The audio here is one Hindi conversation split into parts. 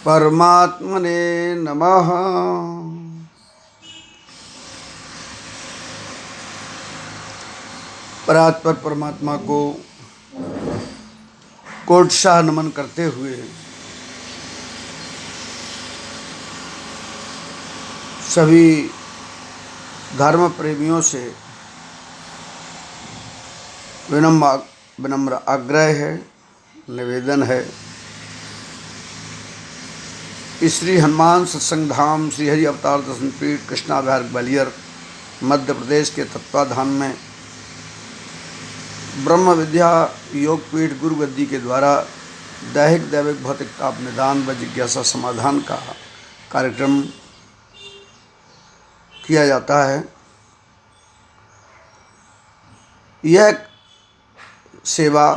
परमात्मने नमः। परात्पर परमात्मा को कोटशाह नमन करते हुए सभी धर्म प्रेमियों से विनम्र आग्रह है, निवेदन है कि श्री हनुमान सत्संग धाम श्री हरि अवतार दर्शन पीठ कृष्णा विहार ग्वालियर मध्य प्रदेश के तत्वाधान में ब्रह्म विद्या योग पीठ गुरु गद्दी के द्वारा दैहिक दैविक भौतिक ताप निदान व जिज्ञासा समाधान का कार्यक्रम किया जाता है। यह सेवा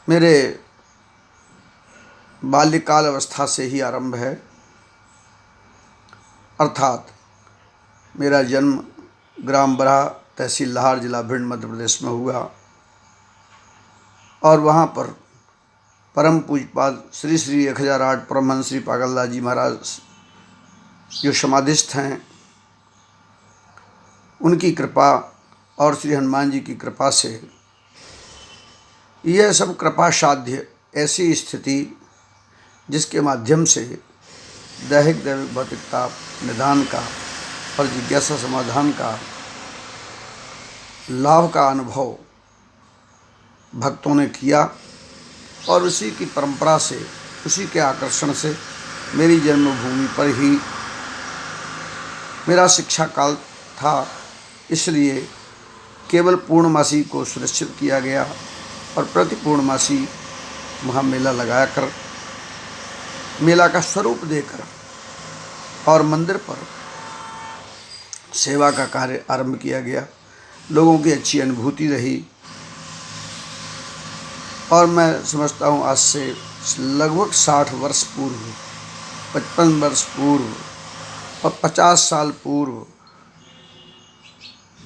मेरे बाल्यकाल अवस्था से ही आरंभ है, अर्थात मेरा जन्म ग्राम बरहा तहसील लाहार जिला भिंड मध्य प्रदेश में हुआ और वहाँ पर परम पूज्यपाद श्री श्री 1008 परमहंस श्री पागलदास जी महाराज जो समाधिस्थ हैं, उनकी कृपा और श्री हनुमान जी की कृपा से यह सब कृपा साध्य ऐसी स्थिति जिसके माध्यम से दैहिक दैविक भौतिक ताप निदान का और जिज्ञासा समाधान का लाभ का अनुभव भक्तों ने किया और उसी की परंपरा से, उसी के आकर्षण से मेरी जन्मभूमि पर ही मेरा शिक्षा काल था। इसलिए केवल पूर्णमासी को सुनिश्चित किया गया और प्रति पूर्णमासी वहाँ मेला लगाया कर, मेला का स्वरूप देकर और मंदिर पर सेवा का कार्य आरंभ किया गया। लोगों की अच्छी अनुभूति रही और मैं समझता हूँ आज से लगभग 60 वर्ष पूर्व, 55 वर्ष पूर्व और 50 साल पूर्व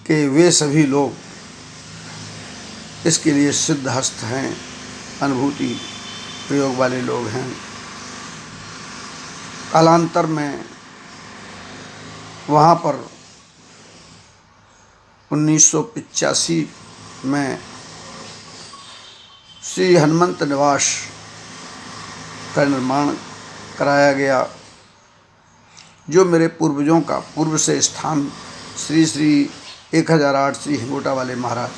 के वे सभी लोग इसके लिए सिद्धहस्त हैं, अनुभूति प्रयोग वाले लोग हैं। कालांतर में वहाँ पर 1985 में श्री हनुमंत निवास का निर्माण कराया गया, जो मेरे पूर्वजों का पूर्व से स्थान श्री श्री 1008 श्री हिंगोटा वाले महाराज,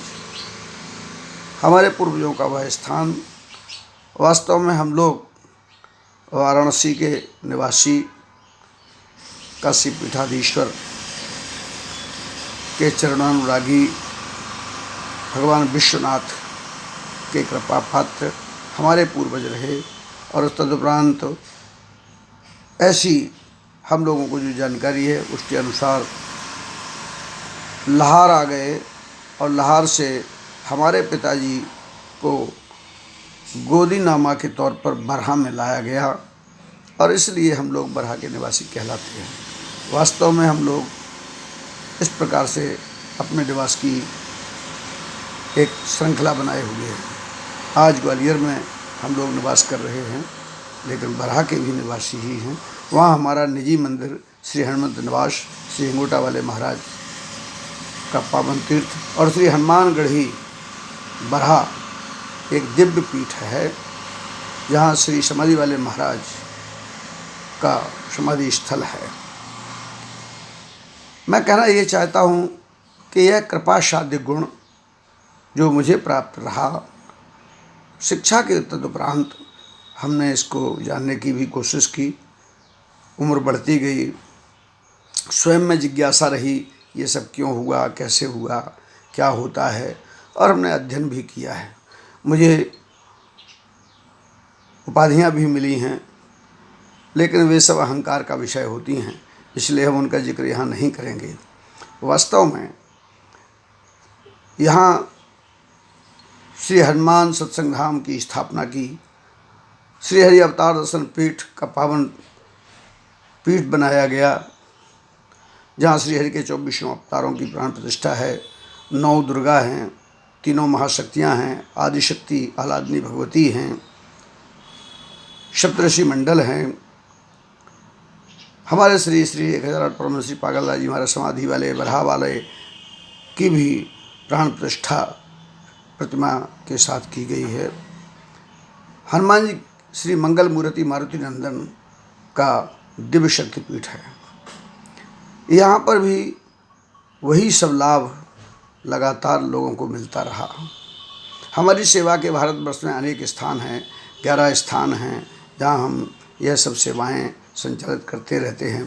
हमारे पूर्वजों का वह स्थान। वास्तव में हम लोग वाराणसी के निवासी काशी पीठाधीश्वर के चरणानुरागी भगवान विश्वनाथ के कृपा पात्र हमारे पूर्वज रहे और तदुपरांत ऐसी हम लोगों को जो जानकारी है उसके अनुसार लाहार आ गए और लाहार से हमारे पिताजी को गोदी नामा के तौर पर बरहा में लाया गया और इसलिए हम लोग बरहा के निवासी कहलाते हैं। वास्तव में हम लोग इस प्रकार से अपने निवास की एक श्रृंखला बनाए हुए हैं। आज ग्वालियर में हम लोग निवास कर रहे हैं, लेकिन बरहा के भी निवासी ही हैं। वहाँ हमारा निजी मंदिर श्री हनुमंत निवास श्री हिंगोटा वाले महाराज का पावन तीर्थ और श्री हनुमानगढ़ी बरहा एक दिव्य पीठ है, जहाँ श्री समाधि वाले महाराज का समाधि स्थल है। मैं कहना ये चाहता हूँ कि यह कृपा साध्य गुण जो मुझे प्राप्त रहा, शिक्षा के तदुपरांत हमने इसको जानने की भी कोशिश की। उम्र बढ़ती गई, स्वयं में जिज्ञासा रही, ये सब क्यों हुआ, कैसे हुआ, क्या होता है, और हमने अध्ययन भी किया है। मुझे उपाधियाँ भी मिली हैं, लेकिन वे सब अहंकार का विषय होती हैं, इसलिए हम उनका जिक्र यहाँ नहीं करेंगे। वास्तव में यहाँ श्री हनुमान सत्संग धाम की स्थापना की, श्री हरि अवतार दर्शन पीठ का पावन पीठ बनाया गया, जहाँ श्री हरि के 24 अवतारों की प्राण प्रतिष्ठा है। 9 दुर्गा हैं, 3 महाशक्तियाँ हैं, आदिशक्ति आह्लादनी भगवती हैं, सप्तऋषि मंडल हैं, हमारे श्री श्री 1008 परम श्री पागलदास जी महाराज समाधि वाले बरहा वाले की भी प्राण प्रतिष्ठा प्रतिमा के साथ की गई है। हनुमान जी श्री मंगल मूर्ति मारुति नंदन का दिव्य शक्तिपीठ है। यहाँ पर भी वही सब लाभ लगातार लोगों को मिलता रहा। हमारी सेवा के भारतवर्ष में अनेक स्थान हैं, 11 स्थान हैं जहाँ हम यह सब सेवाएं संचालित करते रहते हैं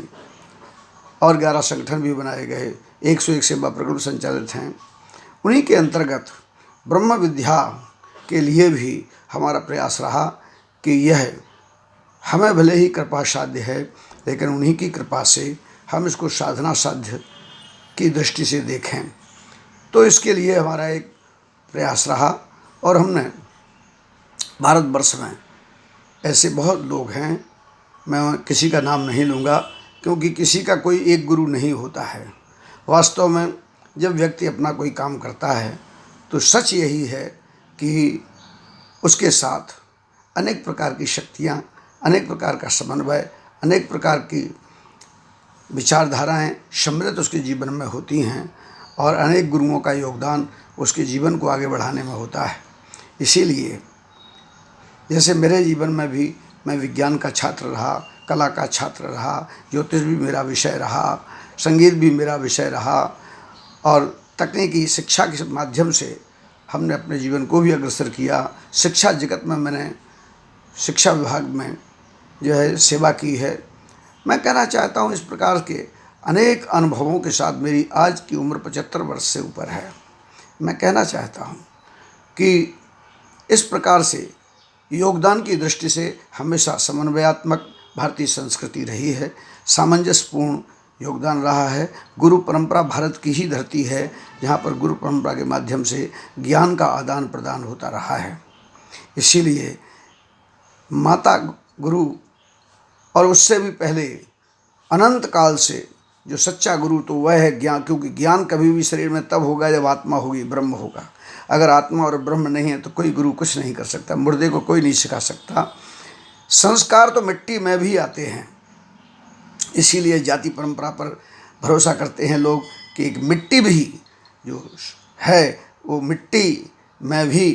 और 11 संगठन भी बनाए गए, 101 सेवा प्रकल्प संचालित हैं। उन्हीं के अंतर्गत ब्रह्म विद्या के लिए भी हमारा प्रयास रहा कि यह हमें भले ही कृपा साध्य है, लेकिन उन्हीं की कृपा से हम इसको साधना साध्य की दृष्टि से देखें। तो इसके लिए हमारा एक प्रयास रहा और हमने भारतवर्ष में ऐसे बहुत लोग हैं, मैं किसी का नाम नहीं लूँगा क्योंकि किसी का कोई एक गुरु नहीं होता है। वास्तव में जब व्यक्ति अपना कोई काम करता है तो सच यही है कि उसके साथ अनेक प्रकार की शक्तियाँ, अनेक प्रकार का समन्वय, अनेक प्रकार की विचारधाराएं सम्मिलित उसके जीवन में होती हैं और अनेक गुरुओं का योगदान उसके जीवन को आगे बढ़ाने में होता है। इसीलिए जैसे मेरे जीवन में भी मैं विज्ञान का छात्र रहा, कला का छात्र रहा, ज्योतिष भी मेरा विषय रहा, संगीत भी मेरा विषय रहा और तकनीकी शिक्षा के माध्यम से हमने अपने जीवन को भी अग्रसर किया। शिक्षा जगत में मैंने शिक्षा विभाग में जो है सेवा की है। मैं कहना चाहता हूँ इस प्रकार के अनेक अनुभवों के साथ मेरी आज की उम्र 75 वर्ष से ऊपर है। मैं कहना चाहता हूँ कि इस प्रकार से योगदान की दृष्टि से हमेशा समन्वयात्मक भारतीय संस्कृति रही है, सामंजस्यपूर्ण योगदान रहा है। गुरु परंपरा भारत की ही धरती है जहाँ पर गुरु परंपरा के माध्यम से ज्ञान का आदान प्रदान होता रहा है। इसीलिए माता गुरु और उससे भी पहले अनंत काल से जो सच्चा गुरु तो वह है ज्ञान, क्योंकि ज्ञान कभी भी शरीर में तब होगा जब आत्मा होगी, ब्रह्म होगा। अगर आत्मा और ब्रह्म नहीं है तो कोई गुरु कुछ नहीं कर सकता, मुर्दे को कोई नहीं सिखा सकता। संस्कार तो मिट्टी में भी आते हैं, इसीलिए जाति परंपरा पर भरोसा करते हैं लोग कि एक मिट्टी भी जो है वो मिट्टी में भी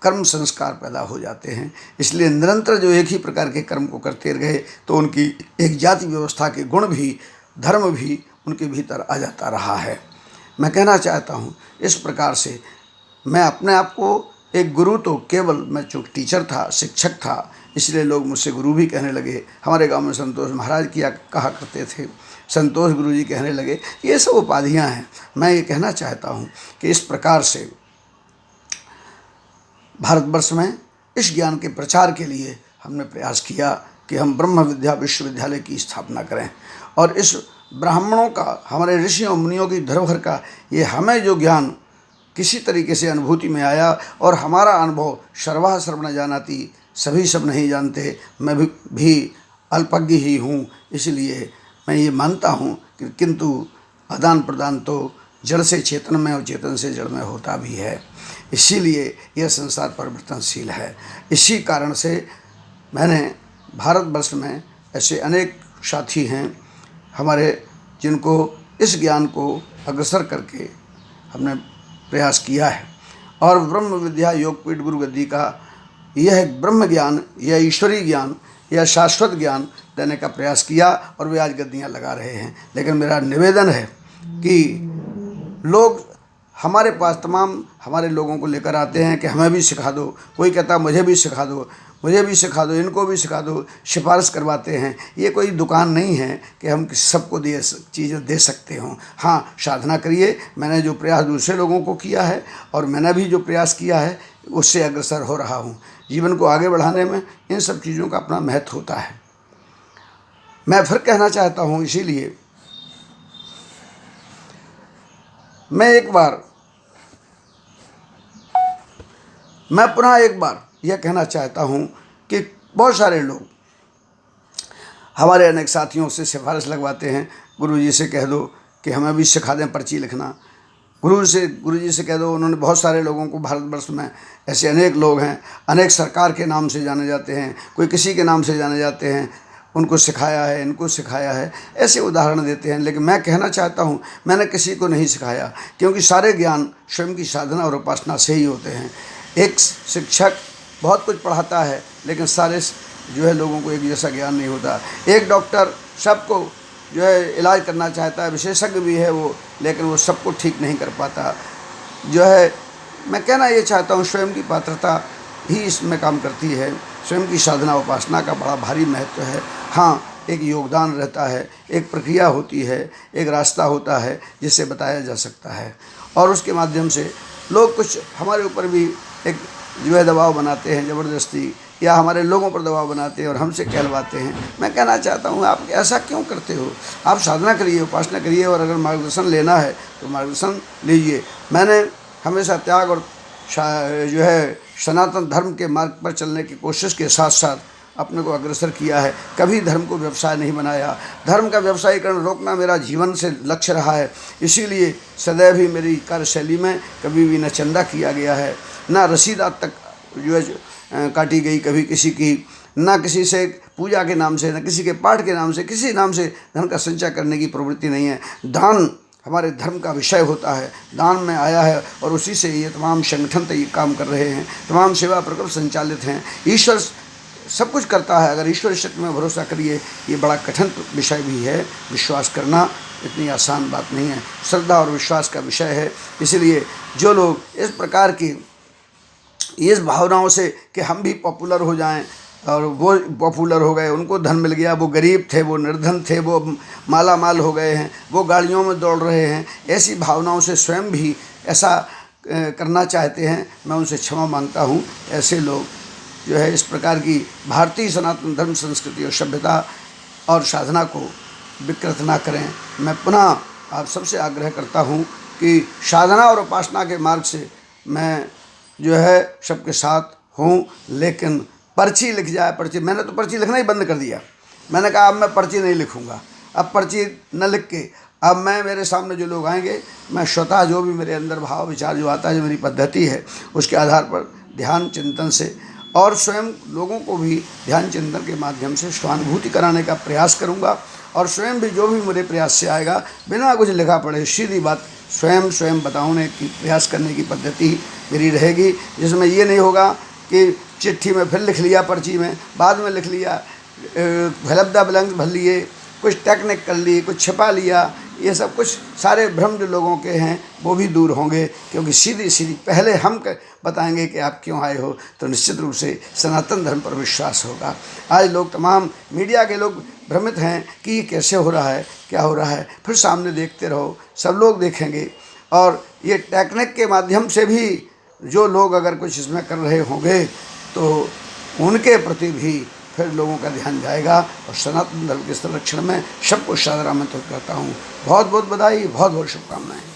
कर्म संस्कार पैदा हो जाते हैं। इसलिए निरंतर जो एक ही प्रकार के कर्म को करते रहे तो उनकी एक जाति व्यवस्था के गुण भी, धर्म भी उनके भीतर आ जाता रहा है। मैं कहना चाहता हूँ इस प्रकार से मैं अपने आप को एक गुरु तो केवल मैं चूँकि टीचर था, शिक्षक था, इसलिए लोग मुझसे गुरु भी कहने लगे। हमारे गांव में संतोष महाराज किया कहा करते थे, संतोष गुरु जी कहने लगे। ये सब उपाधियां हैं। मैं ये कहना चाहता हूँ कि इस प्रकार से भारतवर्ष में इस ज्ञान के प्रचार के लिए हमने प्रयास किया कि हम ब्रह्म विद्या विश्वविद्यालय की स्थापना करें और इस ब्राह्मणों का, हमारे ऋषियों मुनियों की धरोहर का ये हमें जो ज्ञान किसी तरीके से अनुभूति में आया और हमारा अनुभव सर्वा सर्वण जानाति, सभी सब नहीं जानते, मैं भी अल्पज्ञ ही हूँ। इसलिए मैं ये मानता हूँ कि किंतु आदान प्रदान तो जड़ से चेतन में और चेतन से जड़ में होता भी है। इसीलिए यह संसार परिवर्तनशील है। इसी कारण से मैंने भारतवर्ष में ऐसे अनेक साथी हैं हमारे जिनको इस ज्ञान को अग्रसर करके हमने प्रयास किया है और ब्रह्म विद्या योगपीठ गुरु गद्दी का यह ब्रह्म ज्ञान, यह ईश्वरीय ज्ञान, यह शाश्वत ज्ञान देने का प्रयास किया और वे आज गद्दियाँ लगा रहे हैं। लेकिन मेरा निवेदन है कि लोग हमारे पास तमाम हमारे लोगों को लेकर आते हैं कि हमें भी सिखा दो, कोई कहता मुझे भी सिखा दो, मुझे भी सिखा दो, इनको भी सिखा दो, सिफारिश करवाते हैं। ये कोई दुकान नहीं है कि हम सबको चीज़ें दे सकते हों। हाँ, साधना करिए। मैंने जो प्रयास दूसरे लोगों को किया है और मैंने भी जो प्रयास किया है उससे अग्रसर हो रहा हूँ। जीवन को आगे बढ़ाने में इन सब चीज़ों का अपना महत्व होता है। मैं फिर कहना चाहता हूँ, इसीलिए मैं पुनः एक बार यह कहना चाहता हूँ कि बहुत सारे लोग हमारे अनेक साथियों से सिफारिश लगवाते हैं, गुरु जी से कह दो कि हमें भी सिखा दें पर्ची लिखना। गुरु जी से कह दो, उन्होंने बहुत सारे लोगों को, भारतवर्ष में ऐसे अनेक लोग हैं, अनेक सरकार के नाम से जाने जाते हैं, कोई किसी के नाम से जाने जाते हैं, उनको सिखाया है, इनको सिखाया है, ऐसे उदाहरण देते हैं। लेकिन मैं कहना चाहता हूँ, मैंने किसी को नहीं सिखाया, क्योंकि सारे ज्ञान स्वयं की साधना और उपासना से ही होते हैं। एक शिक्षक बहुत कुछ पढ़ाता है, लेकिन सारे जो है लोगों को एक जैसा ज्ञान नहीं होता। एक डॉक्टर सबको जो है इलाज करना चाहता है, विशेषज्ञ भी है वो, लेकिन वो सबको ठीक नहीं कर पाता। जो है मैं कहना ये चाहता हूँ, स्वयं की पात्रता ही इसमें काम करती है। स्वयं की साधना उपासना का बड़ा भारी महत्व है। हाँ, एक योगदान रहता है, एक प्रक्रिया होती है, एक रास्ता होता है जिससे बताया जा सकता है, और उसके माध्यम से लोग कुछ हमारे ऊपर भी एक जो है दबाव बनाते हैं ज़बरदस्ती, या हमारे लोगों पर दबाव बनाते हैं और हमसे कहलवाते हैं। मैं कहना चाहता हूँ, आप ऐसा क्यों करते हो? आप साधना करिए, उपासना करिए, और अगर मार्गदर्शन लेना है तो मार्गदर्शन लीजिए। मैंने हमेशा त्याग और जो है सनातन धर्म के मार्ग पर चलने की कोशिश के साथ साथ अपने को अग्रसर किया है। कभी धर्म को व्यवसाय नहीं बनाया। धर्म का व्यवसायीकरण रोकना मेरा जीवन से लक्ष्य रहा है। इसीलिए सदैव ही मेरी कार्यशैली में कभी भी न चंदा किया गया है, न रसीद आज तक जो है काटी गई कभी किसी की, न किसी से पूजा के नाम से, न किसी के पाठ के नाम से, किसी नाम से धन का संचय करने की प्रवृत्ति नहीं है। दान हमारे धर्म का विषय होता है, दान में आया है, और उसी से ये तमाम संगठन तो ये काम कर रहे हैं, तमाम सेवा प्रकल्प संचालित हैं। ईश्वर सब कुछ करता है। अगर ईश्वर शक्ति में भरोसा करिए, ये बड़ा कठिन विषय भी है। विश्वास करना इतनी आसान बात नहीं है, श्रद्धा और विश्वास का विषय है। इसलिए जो लोग इस प्रकार की इस भावनाओं से कि हम भी पॉपुलर हो जाएं, और वो पॉपुलर हो गए, उनको धन मिल गया, वो गरीब थे, वो निर्धन थे, वो माला माल हो गए हैं, वो गाड़ियों में दौड़ रहे हैं, ऐसी भावनाओं से स्वयं भी ऐसा करना चाहते हैं, मैं उनसे क्षमा मांगता हूँ। ऐसे लोग जो है इस प्रकार की भारतीय सनातन धर्म, संस्कृति और सभ्यता और साधना को विकृत ना करें। मैं पुनः आप सबसे आग्रह करता हूँ कि साधना और उपासना के मार्ग से मैं जो है सबके साथ हूँ, लेकिन पर्ची लिख जाए, पर्ची, मैंने तो पर्ची लिखना ही बंद कर दिया। मैंने कहा अब मैं पर्ची नहीं लिखूँगा, अब पर्ची न लिख के अब मैं, मेरे सामने जो लोग आएंगे, मैं स्वतः जो भी मेरे अंदर भाव विचार जो आता है, जो मेरी पद्धति है, उसके आधार पर ध्यान चिंतन से और स्वयं लोगों को भी ध्यान चिंतन के माध्यम से स्वानुभूति कराने का प्रयास करूँगा। और स्वयं भी जो भी मेरे प्रयास से आएगा, बिना कुछ लिखा पढ़े, सीधी बात स्वयं बताने की प्रयास करने की पद्धति मेरी रहेगी, जिसमें ये नहीं होगा कि चिट्ठी में फिर लिख लिया, पर्ची में बाद में लिख लिया, भलब्दा ब्लैंक्स भर लिए, कुछ टेक्निक कर ली, कुछ छिपा लिया। ये सब कुछ सारे भ्रम जो लोगों के हैं वो भी दूर होंगे, क्योंकि सीधी पहले हम बताएंगे कि आप क्यों आए हो, तो निश्चित रूप से सनातन धर्म पर विश्वास होगा। आज लोग, तमाम मीडिया के लोग भ्रमित हैं कि ये कैसे हो रहा है, क्या हो रहा है। फिर सामने देखते रहो, सब लोग देखेंगे, और ये टेक्निक के माध्यम से भी जो लोग अगर कुछ इसमें कर रहे होंगे तो उनके प्रति भी फिर लोगों का ध्यान जाएगा। और सनातन धर्म के संरक्षण में सबको सादर आमंत्रित करता हूँ। बहुत बहुत बधाई, बहुत बहुत शुभकामनाएं।